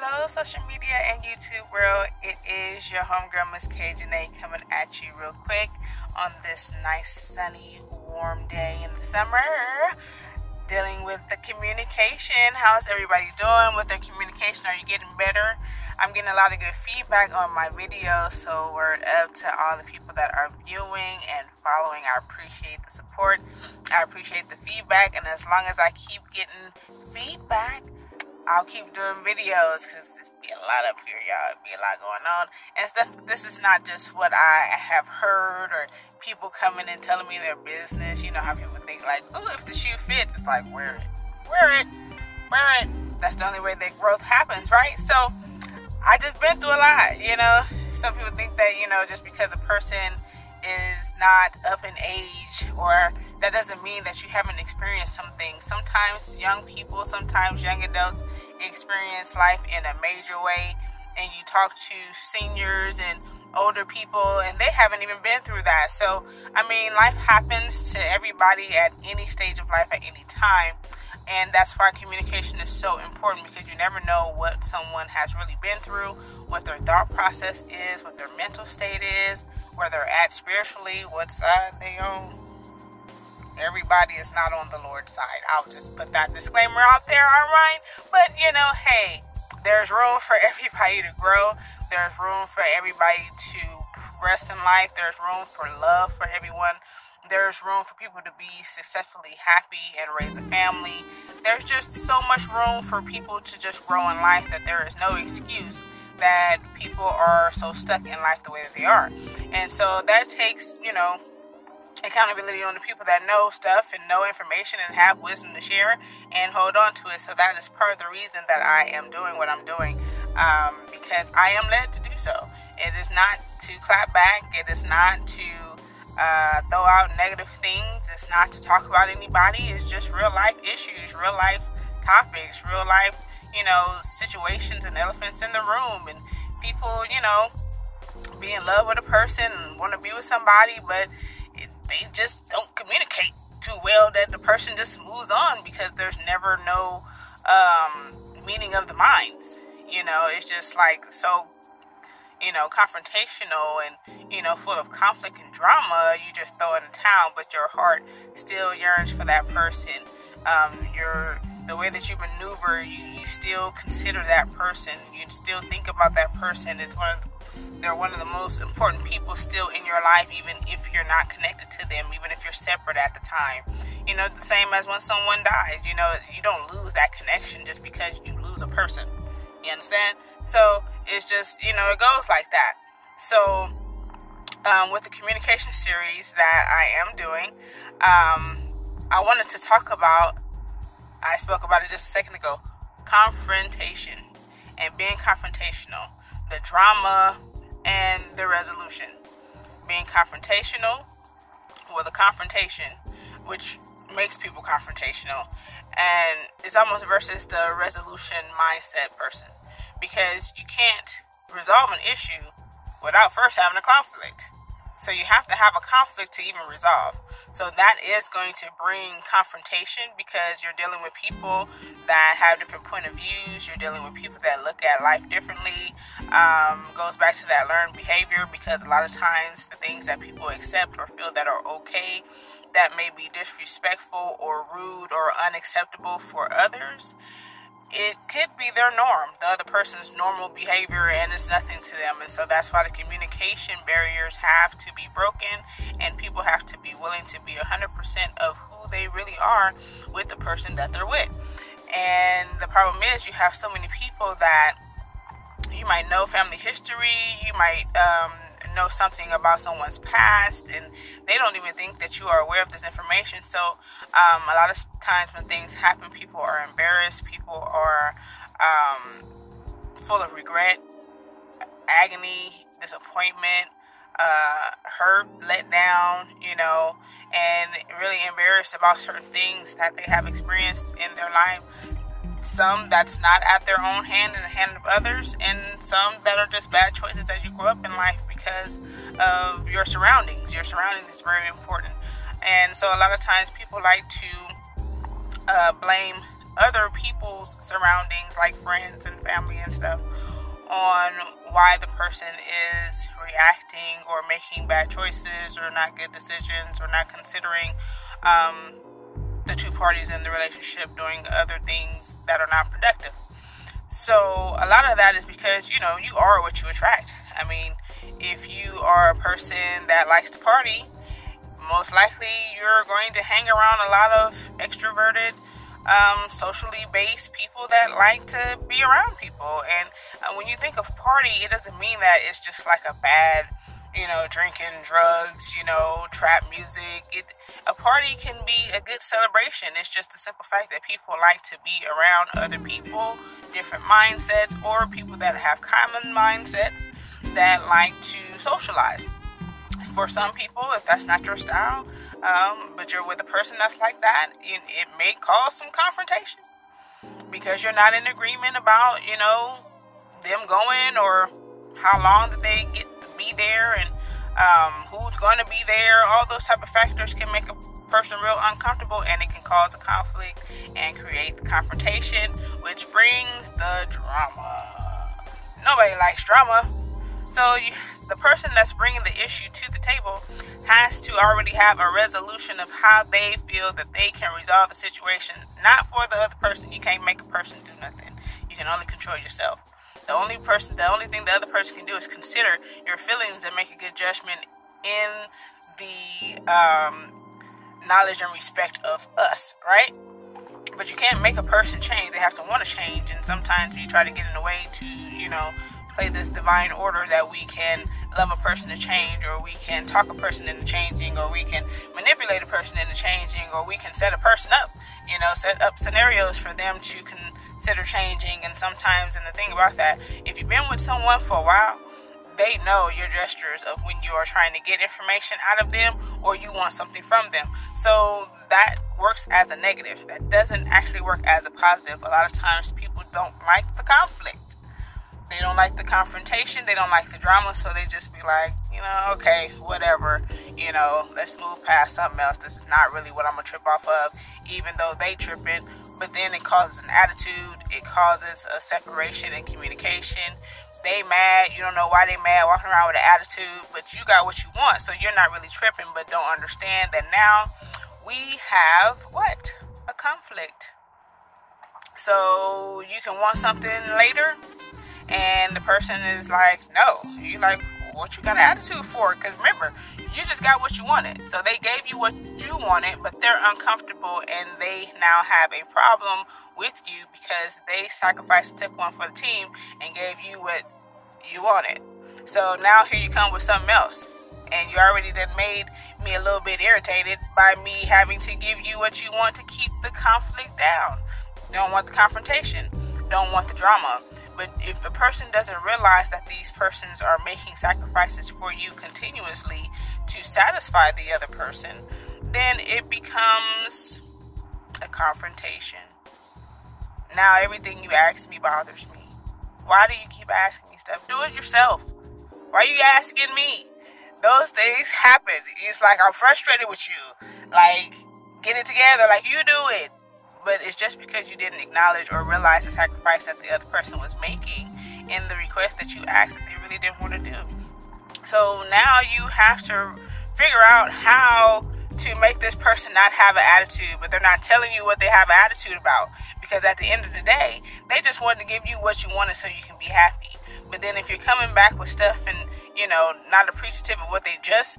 Hello, social media and YouTube world. It is your homegirl, Miss Kjnae, coming at you real quick on this nice, sunny, warm day in the summer. Dealing with the communication. How's everybody doing with their communication? Are you getting better? I'm getting a lot of good feedback on my videos, so word up to all the people that are viewing and following. I appreciate the support. I appreciate the feedback, and as long as I keep getting feedback, I'll keep doing videos because it's be a lot up here, y'all. It be a lot going on and stuff. This is not just what I have heard or people coming and telling me their business. You know how people think like, oh, if the shoe fits, it's like, wear it. That's the only way that growth happens, right? So I just been through a lot, you know. Some people think that, you know, just because a person is not up in age, or that doesn't mean that you haven't experienced something. Sometimes young people, sometimes young adults experience life in a major way, and you talk to seniors and older people and they haven't even been through that. So I mean, life happens to everybody at any stage of life at any time, and that's why communication is so important, because you never know what someone has really been through, what their thought process is, what their mental state is, where they're at spiritually, what side they on. Everybody is not on the Lord's side. I'll just put that disclaimer out there, alright? But, you know, hey, there's room for everybody to grow. There's room for everybody to progress in life. There's room for love for everyone. There's room for people to be successfully happy and raise a family. There's just so much room for people to just grow in life that there is no excuse that people are so stuck in life the way that they are. And so that takes, you know, accountability on the people that know stuff and know information and have wisdom to share and hold on to it. So that is part of the reason that I am doing what I'm doing, because I am led to do so. It is not to clap back. It is not to throw out negative things. It's not to talk about anybody. It's just real life issues, real life topics, real life, you know, situations and elephants in the room, and people, you know, be in love with a person and want to be with somebody, but they just don't communicate too well, that the person just moves on because there's never no meeting of the minds. You know, it's just like so, you know, confrontational and, you know, full of conflict and drama. You just throw in the towel, but your heart still yearns for that person. The way that you maneuver, you still consider that person. You still think about that person. They're one of the most important people still in your life, even if you're not connected to them, even if you're separate at the time. You know, the same as when someone dies, you know, you don't lose that connection just because you lose a person. You understand? So it's just, you know, it goes like that. So with the communication series that I am doing, I wanted to talk about, I spoke about it just a second ago, confrontation and being confrontational, the drama and the resolution. Being confrontational with a confrontation, which makes people confrontational, and it's almost versus the resolution mindset person, because you can't resolve an issue without first having a conflict. So you have to have a conflict to even resolve. So that is going to bring confrontation, because you're dealing with people that have different point of views. You're dealing with people that look at life differently. Goes back to that learned behavior, because a lot of times the things that people accept or feel that are okay, that may be disrespectful or rude or unacceptable for others, it could be their norm, the other person's normal behavior, and it's nothing to them. And so that's why the communication barriers have to be broken, and people have to be willing to be 100% of who they really are with the person that they're with. And the problem is, you have so many people that you might know family history, you might know something about someone's past, and they don't even think that you are aware of this information. So a lot of times when things happen, people are embarrassed, people are full of regret, agony, disappointment, hurt, let down, you know, and really embarrassed about certain things that they have experienced in their life. Some that's not at their own hand and the hand of others, and some that are just bad choices as you grow up in life because of your surroundings. Your surroundings is very important. And so a lot of times people like to blame other people's surroundings, like friends and family and stuff, on why the person is reacting or making bad choices or not good decisions or not considering the two parties in the relationship doing other things that are not productive. So a lot of that is because, you are what you attract. I mean, if you are a person that likes to party, most likely you're going to hang around a lot of extroverted, socially based people that like to be around people. And when you think of party, it doesn't mean that it's just like a bad, drinking, drugs, trap music. A party can be a good celebration. It's just the simple fact that people like to be around other people, different mindsets, or people that have common mindsets that like to socialize. For some people, if that's not your style, but you're with a person that's like that, it may cause some confrontation because you're not in agreement about, them going or how long that they get to be there and who's going to be there. All those type of factors can make a person real uncomfortable, and it can cause a conflict and create the confrontation, which brings the drama. Nobody likes drama. So the person that's bringing the issue to the table has to already have a resolution of how they feel that they can resolve the situation, not for the other person. You can't make a person do nothing. You can only control yourself. The only thing the other person can do is consider your feelings and make a good judgment in the knowledge and respect of us, right? But you can't make a person change. They have to want to change, and sometimes we try to get in the way to, play this divine order that we can love a person to change, or we can talk a person into changing, or we can manipulate a person into changing, or we can set a person up, set up scenarios for them to consider changing. And sometimes, and the thing about that, if you've been with someone for a while, they know your gestures of when you are trying to get information out of them or you want something from them. So that works as a negative. That doesn't actually work as a positive. A lot of times people don't like the conflict. They don't like the confrontation. They don't like the drama. So they just be like, okay, whatever. Let's move past something else. This is not really what I'm going to trip off of, even though they tripping. But then it causes an attitude. It causes a separation in communication. They mad. You don't know why they mad, walking around with an attitude. But you got what you want. So you're not really tripping, but don't understand that now we have what? A conflict. So you can want something later, and the person is like, no. You like, what you got an attitude for? Because remember, you just got what you wanted. So they gave you what you wanted, but they're uncomfortable, and they now have a problem with you because they sacrificed and took one for the team and gave you what you wanted. So now here you come with something else, and you already done made me a little bit irritated by me having to give you what you want to keep the conflict down. Don't want the confrontation, don't want the drama. But if a person doesn't realize that these persons are making sacrifices for you continuously to satisfy the other person, then it becomes a confrontation. Now everything you ask me bothers me. Why do you keep asking me stuff? Do it yourself. Why are you asking me? Those things happen. It's like, I'm frustrated with you. Like, get it together like you do it. But it's just because you didn't acknowledge or realize the sacrifice that the other person was making in the request that you asked that they really didn't want to do. So now you have to figure out how to make this person not have an attitude, but they're not telling you what they have an attitude about. Because at the end of the day, they just wanted to give you what you wanted so you can be happy. But then if you're coming back with stuff and, not appreciative of what they just,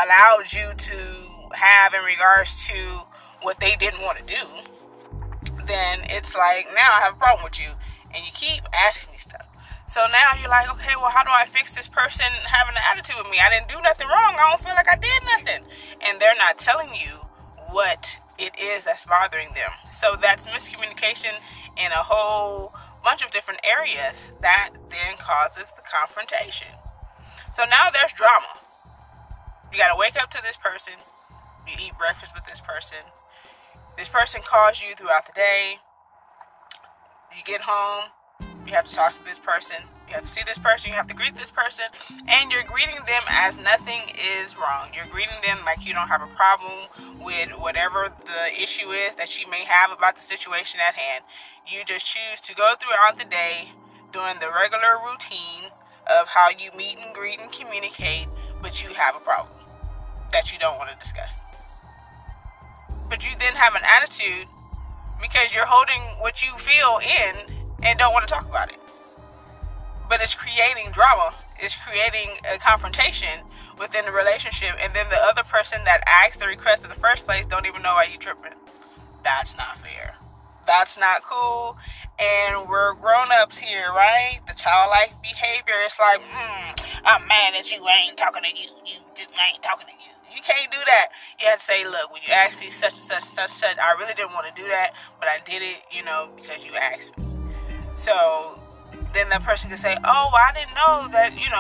allowed you to have in regards to what they didn't want to do, then it's like, now I have a problem with you, and you keep asking me stuff. So now you're like, okay, well, how do I fix this person having an attitude with me? I didn't do nothing wrong. I don't feel like I did nothing. And they're not telling you what it is that's bothering them. So that's miscommunication in a whole bunch of different areas that then causes the confrontation. So now there's drama. You got to wake up to this person. You eat breakfast with this person. This person calls you throughout the day. You get home. You have to talk to this person. You have to see this person, you have to greet this person, and you're greeting them as nothing is wrong. You're greeting them like you don't have a problem with whatever the issue is that you may have about the situation at hand. You just choose to go throughout the day doing the regular routine of how you meet and greet and communicate, but you have a problem that you don't want to discuss. But you then have an attitude because you're holding what you feel in and don't want to talk about it. But it's creating drama. It's creating a confrontation within the relationship, and then the other person that asked the request in the first place don't even know why you tripping. That's not fair. That's not cool. And we're grown-ups here, right? The childlike behavior, it's like, I'm mad at you, I ain't talking to you. I ain't talking to you. You can't do that. You have to say, look, when you asked me such and such and such and such, I really didn't want to do that, but I did it, because you asked me. So then the person can say, oh, well, I didn't know that, you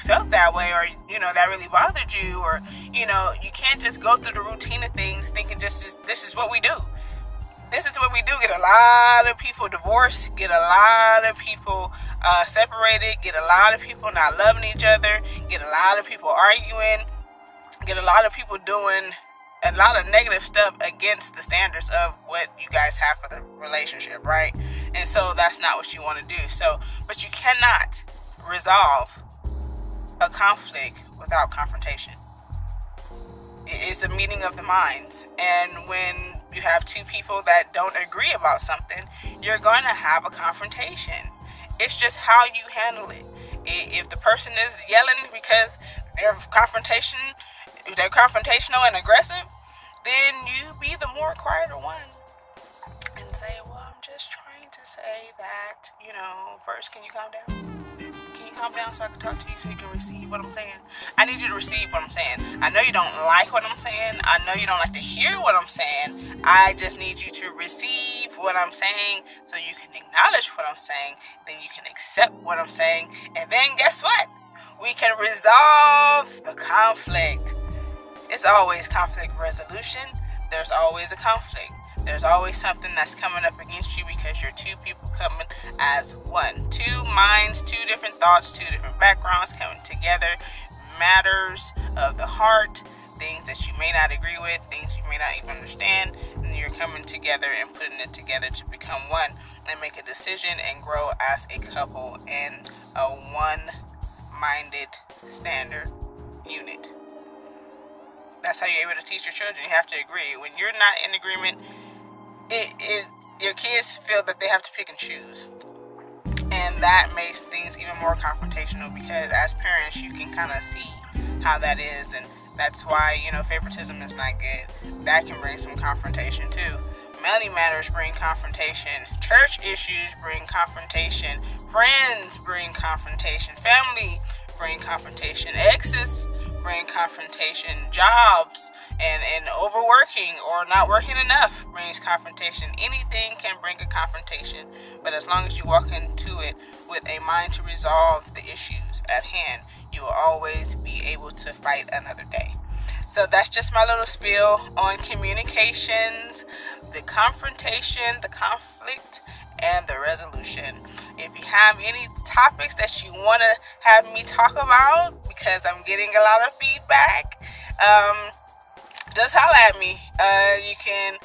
felt that way, or, that really bothered you, or, you can't just go through the routine of things thinking this is what we do. This is what we do. Get a lot of people divorced, get a lot of people separated, get a lot of people not loving each other, get a lot of people arguing, get a lot of people doing a lot of negative stuff against the standards of what you guys have for the relationship, right? And so that's not what you want to do. But you cannot resolve a conflict without confrontation. It's a meeting of the minds. And when you have two people that don't agree about something, you're going to have a confrontation. It's just how you handle it. If the person is yelling because they're confrontational and aggressive, then you be the more quieter one and say, well, I'm just trying to say that, first, can you calm down? Can you calm down so I can talk to you so you can receive what I'm saying? I need you to receive what I'm saying. I know you don't like what I'm saying. I know you don't like to hear what I'm saying. I just need you to receive what I'm saying so you can acknowledge what I'm saying. Then you can accept what I'm saying. And then guess what? We can resolve the conflict. It's always conflict resolution. There's always a conflict. There's always something that's coming up against you because you're two people coming as one. Two minds, two different thoughts, two different backgrounds coming together. Matters of the heart, things that you may not agree with, things you may not even understand. And you're coming together and putting it together to become one and make a decision and grow as a couple in a one-minded standard unit. That's how you're able to teach your children. You have to agree. When you're not in agreement, your kids feel that they have to pick and choose. And that makes things even more confrontational because as parents, you can kind of see how that is. And that's why, favoritism is not good. That can bring some confrontation too. Money matters bring confrontation. Church issues bring confrontation. Friends bring confrontation. Family bring confrontation. Exes bring confrontation. Jobs and overworking or not working enough brings confrontation. Anything can bring a confrontation, but as long as you walk into it with a mind to resolve the issues at hand, you will always be able to fight another day. So that's just my little spiel on communications, the confrontation, the conflict, and the resolution. If you have any topics that you want to have me talk about, because I'm getting a lot of feedback, just holler at me. You can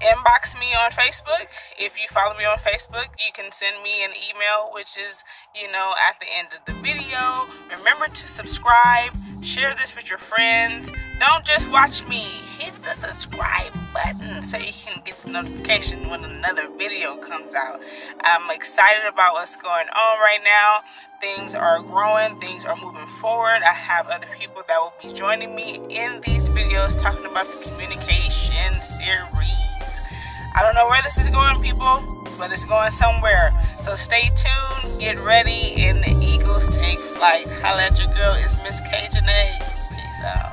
inbox me on Facebook. If you follow me on Facebook, you can send me an email, which is, at the end of the video. Remember to subscribe, share this with your friends. Don't just watch me. Hit the subscribe button so you can get the notification when another video comes out. I'm excited about what's going on right now. Things are growing. Things are moving forward. I have other people that will be joining me in these videos talking about the communication series. I don't know where this is going, people, but it's going somewhere. So stay tuned, get ready, and the Eagles take flight. Holla at your girl. It's Miss Kjnae. Peace out.